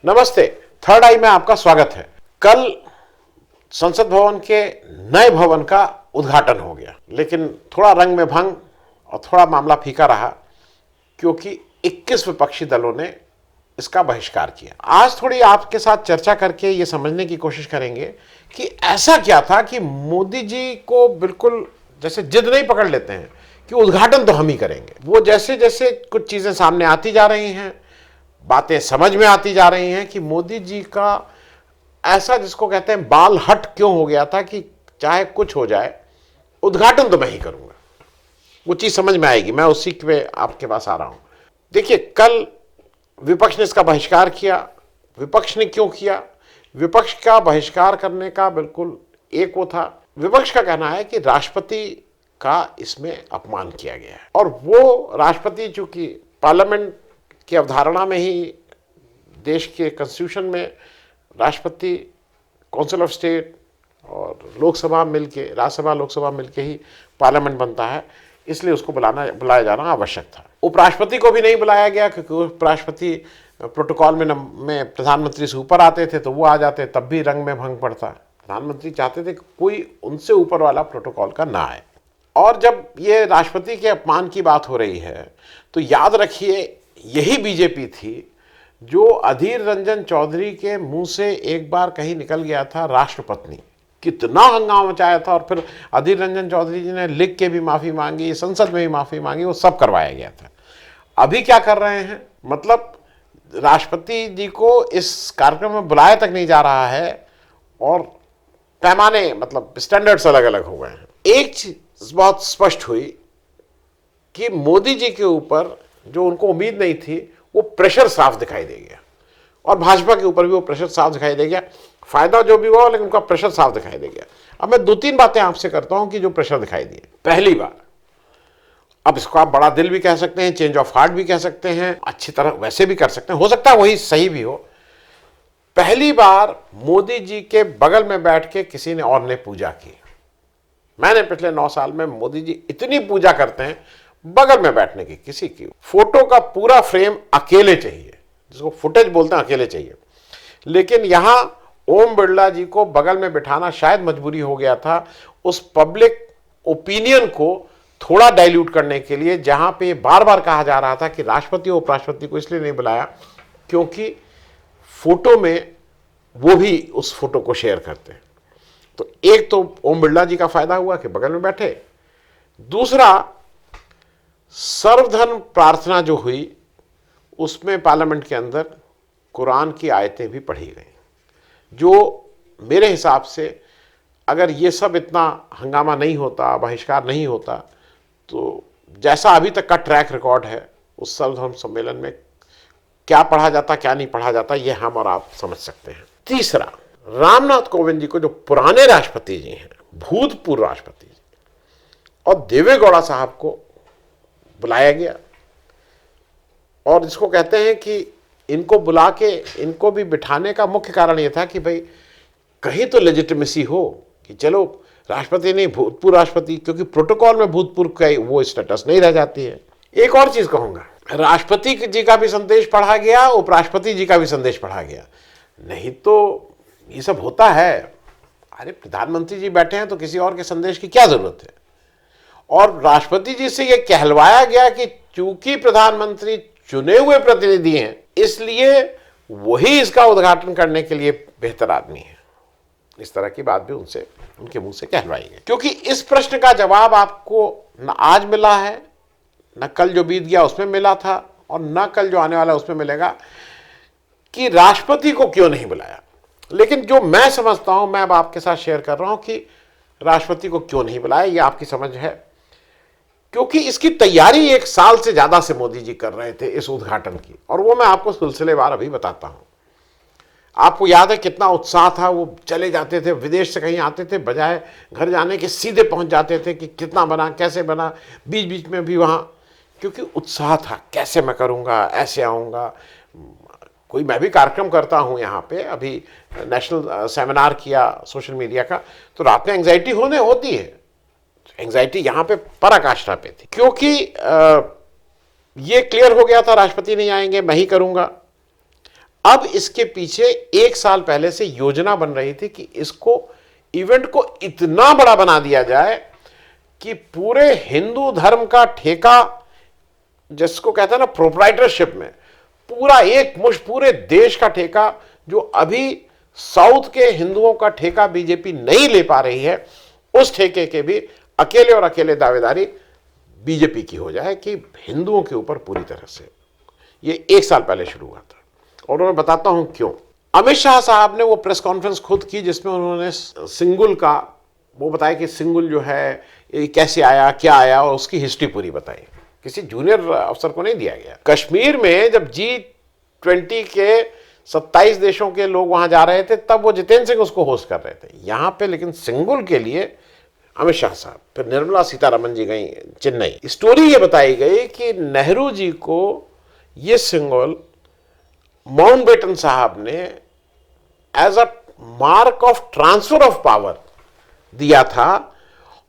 नमस्ते। थर्ड आई में आपका स्वागत है। कल संसद भवन के नए भवन का उद्घाटन हो गया, लेकिन थोड़ा रंग में भंग और थोड़ा मामला फीका रहा क्योंकि 21 विपक्षी दलों ने इसका बहिष्कार किया। आज थोड़ी आपके साथ चर्चा करके ये समझने की कोशिश करेंगे कि ऐसा क्या था कि मोदी जी को बिल्कुल जैसे जिद नहीं पकड़ लेते हैं कि उद्घाटन तो हम ही करेंगे। वो जैसे जैसे कुछ चीजें सामने आती जा रही हैं, बातें समझ में आती जा रही हैं कि मोदी जी का ऐसा जिसको कहते हैं बाल हट क्यों हो गया था कि चाहे कुछ हो जाए उद्घाटन तो मैं ही करूंगा। वो चीज समझ में आएगी, मैं उसी पे आपके पास आ रहा हूं। देखिए, कल विपक्ष ने इसका बहिष्कार किया। विपक्ष ने क्यों किया? विपक्ष का बहिष्कार करने का बिल्कुल एक वो था, विपक्ष का कहना है कि राष्ट्रपति का इसमें अपमान किया गया है और वो राष्ट्रपति चूंकि पार्लियामेंट की अवधारणा में ही देश के कॉन्स्टिट्यूशन में राष्ट्रपति, काउंसिल ऑफ स्टेट और लोकसभा मिलके, राज्यसभा लोकसभा मिलके ही पार्लियामेंट बनता है, इसलिए उसको बुलाया जाना आवश्यक था। उपराष्ट्रपति को भी नहीं बुलाया गया क्योंकि उपराष्ट्रपति प्रोटोकॉल में प्रधानमंत्री से ऊपर आते थे, तो वो आ जाते तब भी रंग में भंग पड़ता। प्रधानमंत्री चाहते थे कि कोई उनसे ऊपर वाला प्रोटोकॉल का ना आए। और जब ये राष्ट्रपति के अपमान की बात हो रही है तो याद रखिए, यही बीजेपी थी जो अधीर रंजन चौधरी के मुंह से एक बार कहीं निकल गया था राष्ट्रपत्नी। कितना हंगामा मचाया था और फिर अधीर रंजन चौधरी जी ने लिख के भी माफी मांगी, संसद में भी माफी मांगी, वो सब करवाया गया था। अभी क्या कर रहे हैं? मतलब राष्ट्रपति जी को इस कार्यक्रम में बुलाया तक नहीं जा रहा है और पैमाने, मतलब स्टैंडर्ड्स अलग अलग हो गए हैं। एक चीज बहुत स्पष्ट हुई कि मोदी जी के ऊपर जो उनको उम्मीद नहीं थी वो प्रेशर साफ दिखाई दे गया और भाजपा के ऊपर भी वो प्रेशर साफ दिखाई दे गया। फायदा जो भी हुआ, लेकिन उनका प्रेशर साफ दिखाई दे गया। अब मैं दो तीन बातें आपसे करता हूं कि जो प्रेशर दिखाई दिए। पहली बार, अब इसको आप बड़ा दिल भी कह सकते हैं, चेंज ऑफ हार्ट भी कह सकते हैं, अच्छी तरह वैसे भी कर सकते हैं, हो सकता है वही सही भी हो। पहली बार मोदी जी के बगल में बैठ के किसी ने और ने पूजा की। मैंने पिछले 9 साल में मोदी जी इतनी पूजा करते हैं, बगल में बैठने की किसी की फोटो का पूरा फ्रेम अकेले चाहिए, जिसको फुटेज बोलते हैं, अकेले चाहिए। लेकिन यहां ओम बिरला जी को बगल में बिठाना शायद मजबूरी हो गया था उस पब्लिक ओपिनियन को थोड़ा डाइल्यूट करने के लिए, जहां पे बार बार कहा जा रहा था कि राष्ट्रपति और उपराष्ट्रपति को इसलिए नहीं बुलाया क्योंकि फोटो में वो भी उस फोटो को शेयर करते हैं। तो एक तो ओम बिरला जी का फायदा हुआ कि बगल में बैठे। दूसरा, सर्वधर्म प्रार्थना जो हुई उसमें पार्लियामेंट के अंदर कुरान की आयतें भी पढ़ी गई, जो मेरे हिसाब से अगर ये सब इतना हंगामा नहीं होता, बहिष्कार नहीं होता, तो जैसा अभी तक का ट्रैक रिकॉर्ड है उस सर्वधर्म सम्मेलन में क्या पढ़ा जाता क्या नहीं पढ़ा जाता, ये हम और आप समझ सकते हैं। तीसरा, रामनाथ कोविंद जी को, जो पुराने राष्ट्रपति जी हैं, भूतपूर्व राष्ट्रपति जी, और देवे गौड़ा साहब को बुलाया गया। और इसको कहते हैं कि इनको बुला के इनको भी बिठाने का मुख्य कारण यह था कि भाई कहीं तो लेजिटिमेसी हो कि चलो राष्ट्रपति नहीं, भूतपूर्व राष्ट्रपति, क्योंकि प्रोटोकॉल में भूतपूर्व का वो स्टेटस नहीं रह जाती है। एक और चीज कहूंगा, राष्ट्रपति जी का भी संदेश पढ़ा गया, उपराष्ट्रपति जी का भी संदेश पढ़ा गया। नहीं तो ये सब होता है, अरे प्रधानमंत्री जी बैठे हैं तो किसी और के संदेश की क्या जरूरत है। और राष्ट्रपति जी से यह कहलवाया गया कि चूंकि प्रधानमंत्री चुने हुए प्रतिनिधि हैं, इसलिए वही इसका उद्घाटन करने के लिए बेहतर आदमी है। इस तरह की बात भी उनसे, उनके मुंह से कहलवाई गई। क्योंकि इस प्रश्न का जवाब आपको न आज मिला है, न कल जो बीत गया उसमें मिला था, और न कल जो आने वाला है उसमें मिलेगा कि राष्ट्रपति को क्यों नहीं बुलाया। लेकिन जो मैं समझता हूं, मैं अब आपके साथ शेयर कर रहा हूं कि राष्ट्रपति को क्यों नहीं बुलाया, ये आपकी समझ है। क्योंकि इसकी तैयारी 1 साल से ज्यादा से मोदी जी कर रहे थे इस उद्घाटन की, और वो मैं आपको सिलसिलेवार अभी बताता हूं। आपको याद है कितना उत्साह था, वो चले जाते थे, विदेश से कहीं आते थे, बजाय घर जाने के सीधे पहुंच जाते थे कि कितना बना, कैसे बना, बीच बीच में भी वहां, क्योंकि उत्साह था, कैसे मैं करूंगा, ऐसे आऊंगा। कोई मैं भी कार्यक्रम करता हूं यहाँ पे, अभी नेशनल सेमिनार किया सोशल मीडिया का, तो रात में एंग्जाइटी होती है। एंग्जाइटी यहाँ पे पराकाष्ठा पे थी, क्योंकि ये क्लियर हो गया था राष्ट्रपति नहीं आएंगे, मैं ही करूंगा। अब इसके पीछे 1 साल पहले से योजना बन रही थी कि इसको इवेंट को इतना बड़ा बना दिया जाए कि पूरे हिंदू धर्म का ठेका, जिसको कहते हैं ना प्रोप्राइटरशिप में, पूरा एक मुश्त पूरे देश का ठेका, जो अभी साउथ के हिंदुओं का ठेका बीजेपी नहीं ले पा रही है, उस ठेके के भी अकेले और अकेले दावेदारी बीजेपी की हो जाए कि हिंदुओं के ऊपर पूरी तरह से। ये 1 साल पहले शुरू हुआ था और मैं बताता हूं क्यों। अमित शाह साहब ने वो प्रेस कॉन्फ्रेंस खुद की जिसमें उन्होंने सिंगुल का वो बताया कि सिंगुल जो है ये कैसे आया, क्या आया, और उसकी हिस्ट्री पूरी बताई। किसी जूनियर अफसर को नहीं दिया गया। कश्मीर में जब G20 के 27 देशों के लोग वहां जा रहे थे तब वो जितेंद्र सिंह उसको होस्ट कर रहे थे। यहां पे लेकिन सिंगुल के लिए अमित शाह साहब, फिर निर्मला सीतारमन जी गई चेन्नई। स्टोरी ये बताई गई कि नेहरू जी को ये सिंगुल माउंटबेटन साहब ने as a mark of transfer of power दिया था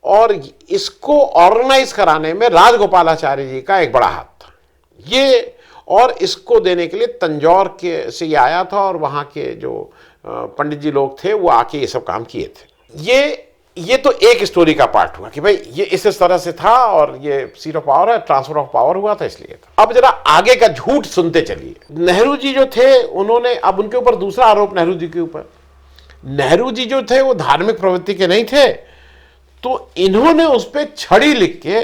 और इसको ऑर्गेनाइज कराने में राजगोपालाचारी जी का एक बड़ा हाथ था ये, और इसको देने के लिए तंजौर के से ये आया था और वहां के जो पंडित जी लोग थे वो आके ये सब काम किए थे। ये तो एक स्टोरी का पार्ट हुआ कि भाई ये इस तरह से था और ये सीट ऑफ पावर है, ट्रांसफर ऑफ पावर हुआ था इसलिए था। अब जरा आगे का झूठ सुनते चलिए। नेहरू जी जो थे उन्होंने, अब उनके ऊपर दूसरा आरोप नेहरू जी के ऊपर, नेहरू जी जो थे वो धार्मिक प्रवृत्ति के नहीं थे, तो इन्होंने उस पर छड़ी लिख के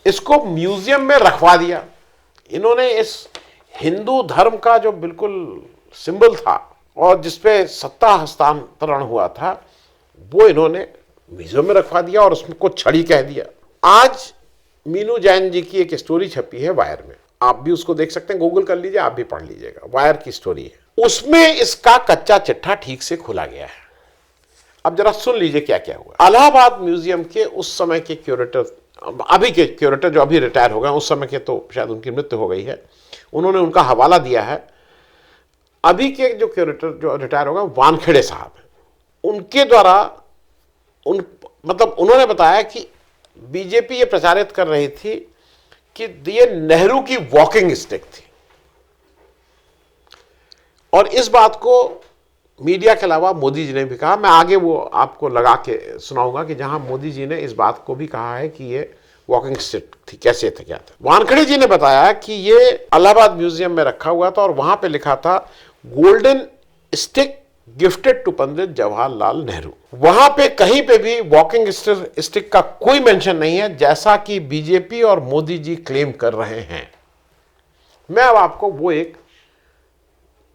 इसको म्यूजियम में रखवा दिया। इन्होंने इस हिंदू धर्म का जो बिल्कुल सिंबल था और जिसपे सत्ता हस्तांतरण हुआ था वो इन्होंने म्यूजियम में रखवा दिया और उसको छड़ी कह दिया। आज मीनू जैन जी की एक स्टोरी छपी है वायर में, आप भी उसको देख सकते हैं, गूगल कर लीजिए, आप भी पढ़ लीजिएगा, वायर की स्टोरी है। उसमें इसका कच्चा चिट्ठा ठीक से खुला गया है। अब जरा सुन लीजिए क्या क्या हुआ। इलाहाबाद म्यूजियम के उस समय के क्यूरेटर, अभी के क्यूरेटर जो अभी रिटायर हो गए, उस समय के तो शायद उनकी मृत्यु हो गई है, उन्होंने उनका हवाला दिया है। अभी के जो क्यूरेटर जो रिटायर हो गए वानखेड़े साहब हैं, उनके द्वारा उन्होंने बताया कि बीजेपी ये प्रचारित कर रही थी कि ये नेहरू की वॉकिंग स्टिक थी, और इस बात को मीडिया के अलावा मोदी जी ने भी कहा। मैं आगे वो आपको लगा के सुनाऊंगा कि जहां मोदी जी ने इस बात को भी कहा है कि ये वॉकिंग स्टिक थी, कैसे था, क्या था। वानखेड़े जी ने बताया कि ये इलाहाबाद म्यूजियम में रखा हुआ था और वहां पे लिखा था golden stick gifted to Pandit Jawaharlal Nehru. वहां पे कहीं पे भी वॉकिंग स्टिक का कोई मेंशन नहीं है, जैसा कि बीजेपी और मोदी जी क्लेम कर रहे हैं। मैं अब आपको वो एक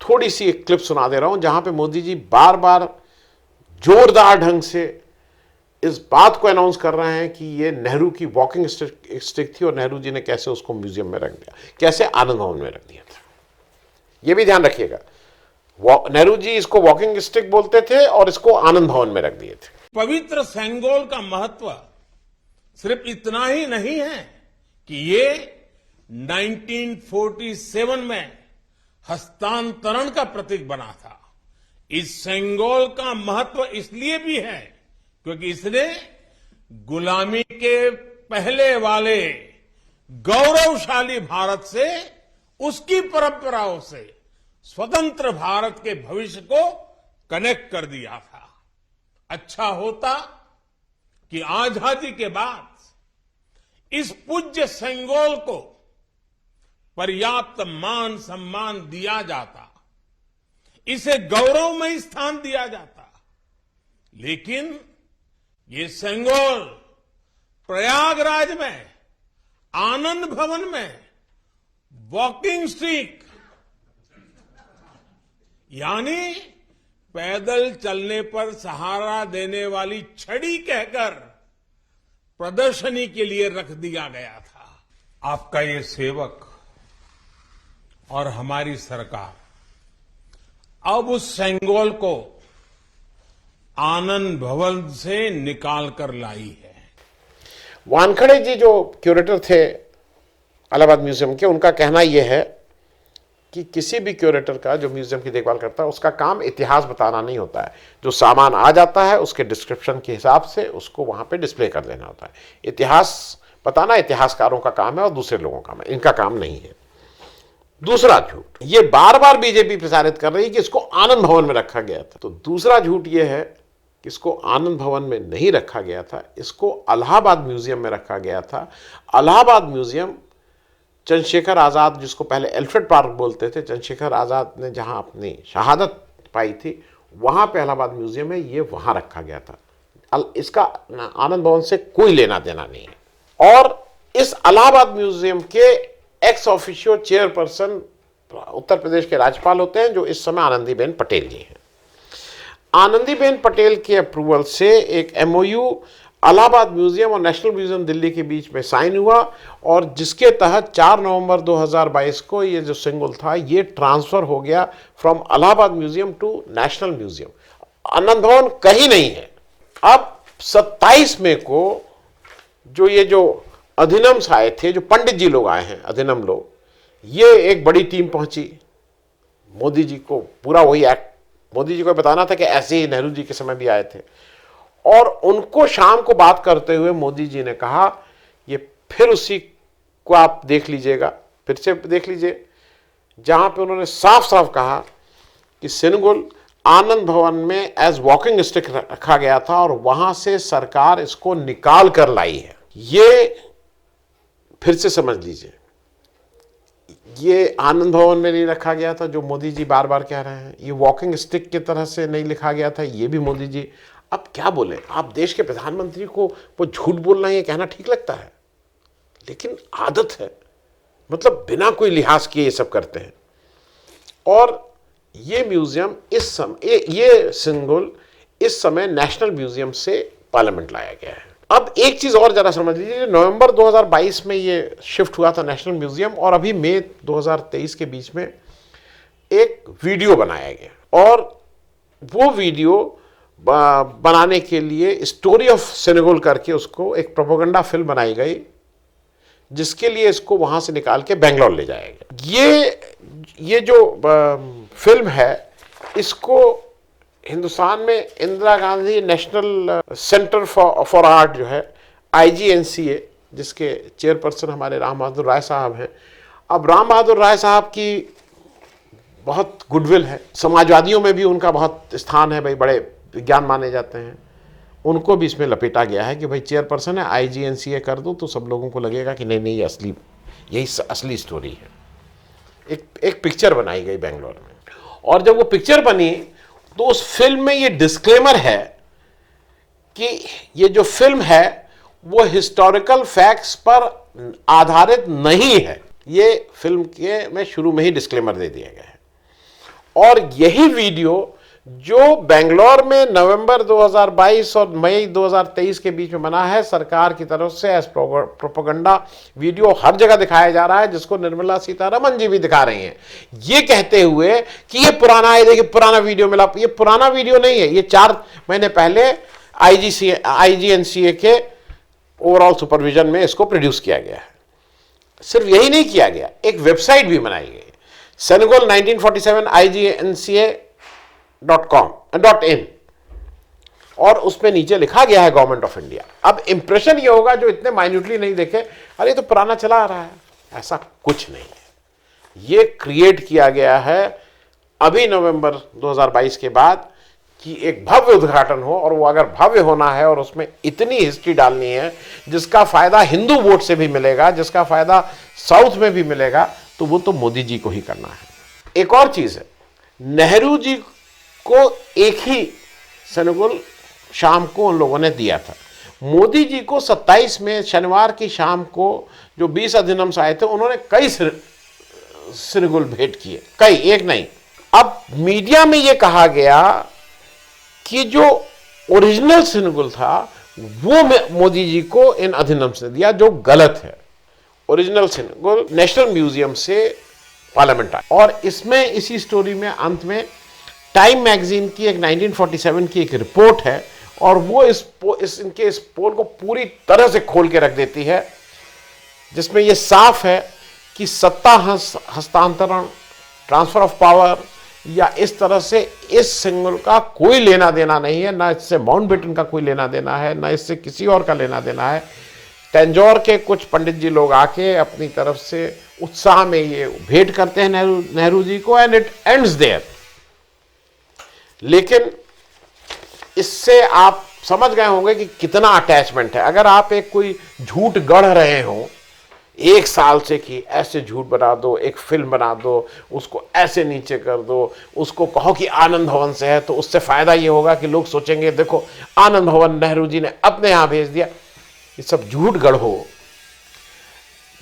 थोड़ी सी एक क्लिप सुना दे रहा हूं जहां पे मोदी जी बार बार जोरदार ढंग से इस बात को अनाउंस कर रहे हैं कि ये नेहरू की वॉकिंग स्टिक थी और नेहरू जी ने कैसे उसको म्यूजियम में रख दिया, कैसे आनंद भवन में रख दिया था। ये भी ध्यान रखिएगा, नेहरू जी इसको वॉकिंग स्टिक बोलते थे और इसको आनंद भवन में रख दिए थे। पवित्र सेंगोल का महत्व सिर्फ इतना ही नहीं है कि ये 1947 में हस्तांतरण का प्रतीक बना था। इस सेंगोल का महत्व इसलिए भी है क्योंकि इसने गुलामी के पहले वाले गौरवशाली भारत से, उसकी परंपराओं से स्वतंत्र भारत के भविष्य को कनेक्ट कर दिया था। अच्छा होता कि आजादी के बाद इस पूज्य सेंगोल को पर्याप्त मान सम्मान दिया जाता, इसे गौरवमय स्थान दिया जाता, लेकिन ये सेंगोल प्रयागराज में आनंद भवन में वॉकिंग स्टिक यानी पैदल चलने पर सहारा देने वाली छड़ी कहकर प्रदर्शनी के लिए रख दिया गया था। आपका ये सेवक और हमारी सरकार अब उस सेंगोल को आनंद भवन से निकाल कर लाई है। वानखेड़े जी जो क्यूरेटर थे इलाहाबाद म्यूजियम के, उनका कहना यह है कि किसी भी क्यूरेटर का जो म्यूजियम की देखभाल करता है उसका काम इतिहास बताना नहीं होता है। जो सामान आ जाता है उसके डिस्क्रिप्शन के हिसाब से उसको वहां पे डिस्प्ले कर देना होता है। इतिहास बताना इतिहासकारों का काम है और दूसरे लोगों का काम है, इनका काम नहीं है। दूसरा झूठ, ये बार बार बीजेपी प्रसारित कर रही है कि इसको आनंद भवन में रखा गया था। तो दूसरा झूठ ये है कि इसको आनंद भवन में नहीं रखा गया था, इसको इलाहाबाद म्यूजियम में रखा गया था। इलाहाबाद म्यूजियम चंद्रशेखर आज़ाद, जिसको पहले एल्फ्रेड पार्क बोलते थे, चंद्रशेखर आज़ाद ने जहां अपनी शहादत पाई थी वहां पे इलाहाबाद म्यूजियम है, ये वहां रखा गया था। इसका आनंद भवन से कोई लेना देना नहीं है। और इस इलाहाबाद म्यूजियम के ex officio chairperson Uttar Pradesh के राज्यपाल होते हैं, जो इस समय आनंदीबेन पटेल जी हैं। आनंदीबेन पटेल के अप्रूवल से एक एमओयू इलाहाबाद म्यूजियम और नेशनल म्यूजियम दिल्ली के बीच में साइन हुआ, और जिसके तहत 4 नवंबर 2022 को ये जो सिंबल था ये ट्रांसफर हो गया from Allahabad museum to national museum. Anand Bhawan कहीं नहीं है। अब 27 मई को जो अधिनम्स आए थे, जो पंडित जी लोग आए हैं, अधिनम लोग, ये एक बड़ी टीम पहुंची। मोदी जी को पूरा वही एक्ट, मोदी जी को बताना था कि ऐसे ही नेहरू जी के समय भी आए थे। और उनको शाम को बात करते हुए मोदी जी ने कहा, ये फिर उसी को आप देख लीजिएगा, फिर से देख लीजिए, जहां पे उन्होंने साफ साफ कहा कि सिनगुल आनंद भवन में एज वॉकिंग स्टिक रखा गया था और वहां से सरकार इसको निकाल कर लाई है। ये फिर से समझ लीजिए, ये आनंद भवन में नहीं रखा गया था जो मोदी जी बार बार कह रहे हैं, ये वॉकिंग स्टिक की तरह से नहीं लिखा गया था, ये भी मोदी जी। अब क्या बोले, आप देश के प्रधानमंत्री को वो झूठ बोलना, ये कहना ठीक लगता है, लेकिन आदत है, मतलब बिना कोई लिहाज किए ये सब करते हैं। और ये म्यूजियम इस समय, ये सिंबल इस समय नेशनल म्यूजियम से पार्लियामेंट लाया गया है। अब एक चीज और जरा समझ लीजिए, नवंबर 2022 में ये शिफ्ट हुआ था नेशनल म्यूजियम, और अभी मई 2023 के बीच में एक वीडियो बनाया गया, और वो वीडियो बनाने के लिए स्टोरी ऑफ सेनेगल करके उसको एक प्रोपेगेंडा फिल्म बनाई गई, जिसके लिए इसको वहां से निकाल के बेंगलोर ले जाया गया। ये जो फिल्म है, इसको हिंदुस्तान में Indira Gandhi national centre for art जो है, IGNCA, जिसके चेयरपर्सन हमारे राम बहादुर राय साहब हैं। अब राम बहादुर राय साहब की बहुत गुडविल है, समाजवादियों में भी उनका बहुत स्थान है, भाई बड़े विज्ञान माने जाते हैं। उनको भी इसमें लपेटा गया है कि भाई चेयरपर्सन है, IGNCA कर दो, तो सब लोगों को लगेगा कि नहीं नहीं ये यही असली स्टोरी है। एक पिक्चर बनाई गई बेंगलोर में, और जब वो पिक्चर बनी तो उस फिल्म में ये डिस्क्लेमर है कि ये जो फिल्म है वो हिस्टोरिकल फैक्ट्स पर आधारित नहीं है। ये फिल्म के में शुरू में ही डिस्क्लेमर दे दिया गया है। और यही वीडियो जो बेंगलोर में नवंबर 2022 और मई 2023 के बीच में बना है, सरकार की तरफ से एज प्रोपेगेंडा वीडियो हर जगह दिखाया जा रहा है, जिसको निर्मला सीतारमण जी भी दिखा रही हैं, ये कहते हुए कि ये पुराना है, देखिए पुराना वीडियो मिला। ये पुराना वीडियो नहीं है, ये 4 महीने पहले IGNCA के ओवरऑल सुपरविजन में इसको प्रोड्यूस किया गया है। सिर्फ यही नहीं किया गया, एक वेबसाइट भी बनाई गई, सेनेगल 1947 IGNCA.com.in, और उसमें नीचे लिखा गया है गवर्नमेंट ऑफ इंडिया। अब इंप्रेशन ये होगा जो इतने माइन्यूटली नहीं देखे, अरे तो पुराना चला आ रहा है, ऐसा कुछ नहीं है। ये क्रिएट किया गया है अभी नवंबर 2022 के बाद कि एक भव्य उद्घाटन हो, और वो अगर भव्य होना है और उसमें इतनी हिस्ट्री डालनी है जिसका फायदा हिंदू वोट से भी मिलेगा, जिसका फायदा साउथ में भी मिलेगा, तो वो तो मोदी जी को ही करना है। एक और चीज है, नेहरू जी को एक ही सेनेगल शाम को उन लोगों ने दिया था। मोदी जी को 27 में शनिवार की शाम को जो 20 अधिनियम्स आए थे, उन्होंने कई सेनेगल भेंट किए, कई, एक नहीं। अब मीडिया में यह कहा गया कि जो ओरिजिनल सेनेगल था वो मोदी जी को इन अधिनियम्स ने दिया, जो गलत है। ओरिजिनल सेनेगल नेशनल म्यूजियम से पार्लियामेंट आया, और इसमें इसी स्टोरी में अंत में टाइम मैगजीन की एक 1947 की एक रिपोर्ट है, और वो इस पोल को पूरी तरह से खोल के रख देती है, जिसमें ये साफ है कि सत्ता हस्तांतरण, ट्रांसफर ऑफ पावर या इस तरह से इस सिंबल का कोई लेना देना नहीं है, ना इससे माउंटबेटन का कोई लेना देना है, ना इससे किसी और का लेना देना है। तंजौर के कुछ पंडित जी लोग आके अपनी तरफ से उत्साह में ये भेंट करते हैं नेहरू जी को, एंड इट एंड्स देयर। लेकिन इससे आप समझ गए होंगे कि कितना अटैचमेंट है। अगर आप एक कोई झूठ गढ़ रहे हो 1 साल से कि ऐसे झूठ बना दो, एक फिल्म बना दो, उसको ऐसे नीचे कर दो, उसको कहो कि आनंद भवन से है, तो उससे फायदा ये होगा कि लोग सोचेंगे देखो आनंद भवन नेहरू जी ने अपने यहां भेज दिया। ये सब झूठ गढ़ो।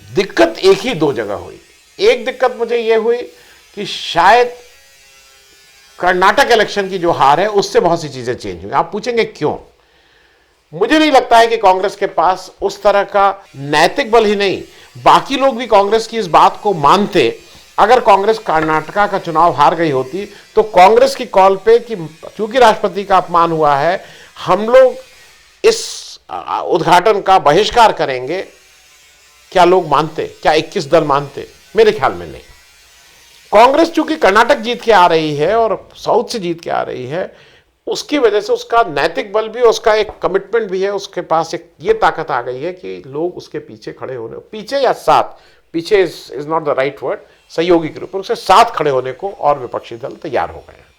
दिक्कत एक ही 2 जगह हुई। एक दिक्कत मुझे ये हुई कि शायद कर्नाटक इलेक्शन की जो हार है उससे बहुत सी चीजें चेंज हुई। आप पूछेंगे क्यों? मुझे नहीं लगता है कि कांग्रेस के पास उस तरह का नैतिक बल ही नहीं, बाकी लोग भी कांग्रेस की इस बात को मानते। अगर कांग्रेस कर्नाटका का चुनाव हार गई होती तो कांग्रेस की कॉल पे कि क्योंकि राष्ट्रपति का अपमान हुआ है, हम लोग इस उद्घाटन का बहिष्कार करेंगे, क्या लोग मानते? क्या 21 दल मानते? मेरे ख्याल में नहीं। कांग्रेस चूंकि कर्नाटक जीत के आ रही है और साउथ से जीत के आ रही है, उसकी वजह से उसका नैतिक बल भी, उसका एक कमिटमेंट भी है, उसके पास एक ये ताकत आ गई है कि लोग उसके पीछे खड़े होने, पीछे या साथ, पीछे is not the right word, सहयोगी के रूप में उसके साथ खड़े होने को और विपक्षी दल तैयार हो गए हैं।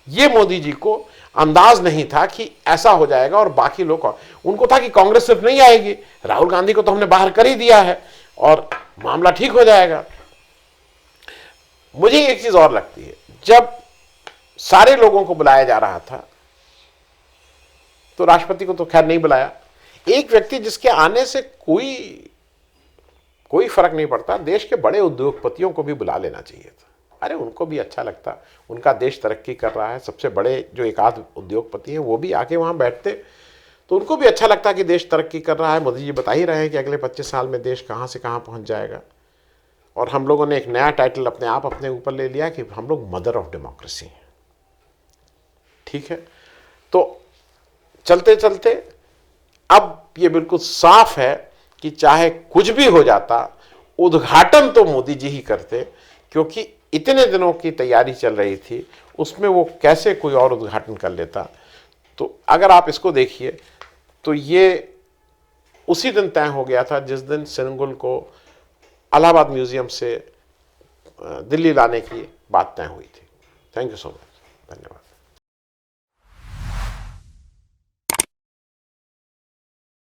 ये मोदी जी को अंदाज नहीं था कि ऐसा हो जाएगा, और बाकी लोग, उनको था कि कांग्रेस सिर्फ नहीं आएगी, राहुल गांधी को तो हमने बाहर कर ही दिया है और मामला ठीक हो जाएगा। मुझे एक चीज और लगती है, जब सारे लोगों को बुलाया जा रहा था तो राष्ट्रपति को तो खैर नहीं बुलाया। एक व्यक्ति जिसके आने से कोई फर्क नहीं पड़ता, देश के बड़े उद्योगपतियों को भी बुला लेना चाहिए था। अरे उनको भी अच्छा लगता, उनका देश तरक्की कर रहा है, सबसे बड़े जो एक आध उद्योगपति हैं वो भी आके वहां बैठते तो उनको भी अच्छा लगता कि देश तरक्की कर रहा है। मोदी जी बता ही रहे हैं कि अगले 25 साल में देश कहां से कहां पहुंच जाएगा। और हम लोगों ने एक नया टाइटल अपने ऊपर ले लिया कि हम लोग मदर ऑफ डेमोक्रेसी हैं। ठीक है, तो चलते चलते अब ये बिल्कुल साफ है कि चाहे कुछ भी हो जाता, उद्घाटन तो मोदी जी ही करते, क्योंकि इतने दिनों की तैयारी चल रही थी, उसमें वो कैसे कोई और उद्घाटन कर लेता। तो अगर आप इसको देखिए तो ये उसी दिन तय हो गया था जिस दिन सेनेगल को इलाहाबाद म्यूजियम से दिल्ली लाने की बात तय हुई थी। थैंक यू सो मच, धन्यवाद।